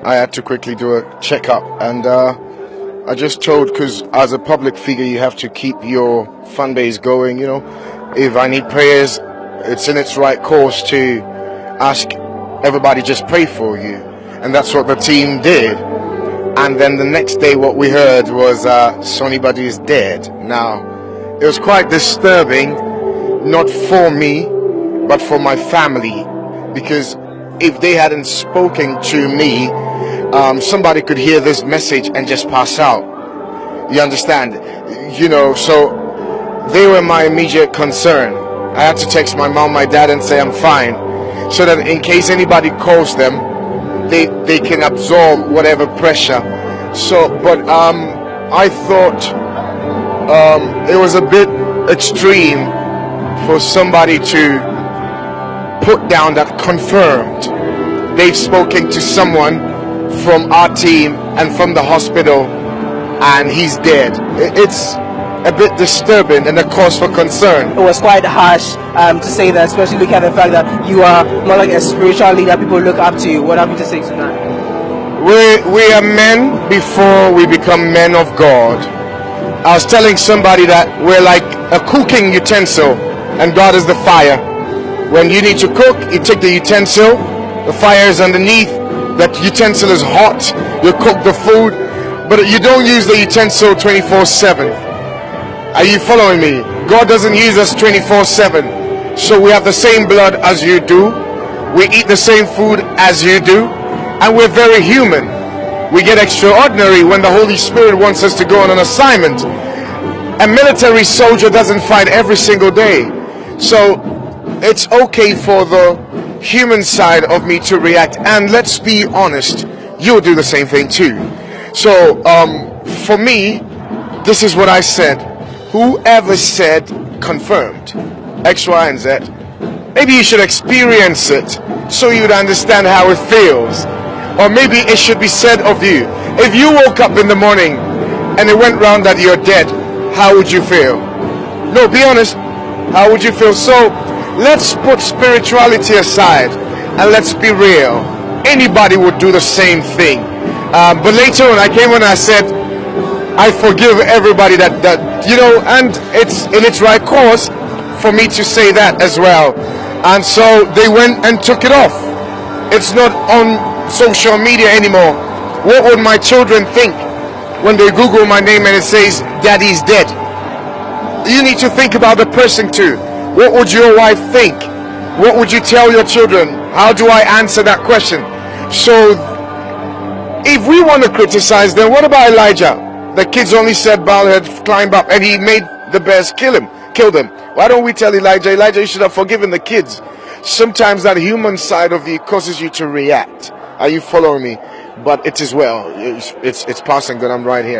I had to quickly do a checkup, and I just told, because as a public figure you have to keep your fan base going, you know. If I need prayers, it's in its right course to ask everybody just pray for you, and that's what the team did. And then the next day what we heard was Sonnie Badu is dead. Now, it was quite disturbing, not for me, but for my family, because if they hadn't spoken to me, somebody could hear this message and just pass out. You understand? You know, so they were my immediate concern. I had to text my mom, my dad, and say I'm fine, so that in case anybody calls them, they can absorb whatever pressure. So, but I thought it was a bit extreme for somebody to put down that confirmed they've spoken to someone from our team and from the hospital and he's dead. It's a bit disturbing and a cause for concern. It was quite harsh to say that, especially looking at the fact that you are more like a spiritual leader, people look up to you. What have you to say tonight? We are men before we become men of God. I was telling somebody that we're like a cooking utensil and God is the fire. When you need to cook, you take the utensil, the fire is underneath, that utensil is hot, you cook the food, but you don't use the utensil 24/7. Are you following me? God doesn't use us 24/7. So we have the same blood as you do, we eat the same food as you do, and we're very human. We get extraordinary when the Holy Spirit wants us to go on an assignment. A military soldier doesn't fight every single day. So it's okay for the human side of me to react, and let's be honest, you'll do the same thing too. So for me, this is what I said. Whoever said confirmed X, Y, and Z, maybe you should experience it so you'd understand how it feels. Or maybe it should be said of you. If you woke up in the morning and it went round that you're dead, how would you feel? No, be honest. How would you feel? So let's put spirituality aside and let's be real. Anybody would do the same thing. But later on I came and I said, I forgive everybody that you know, and it's in its right course for me to say that as well. And so they went and took it off. It's not on social media anymore. What would my children think when they Google my name and it says daddy's dead? You need to think about the person too. What would your wife think? What would you tell your children? How do I answer that question? So if we want to criticize, then what about Elijah? The kids only said Baal had climbed up and he made the bears kill them. Why don't we tell Elijah, you should have forgiven the kids? Sometimes that human side of you causes you to react. Are you following me? But it is well. It's passing good. I'm right here.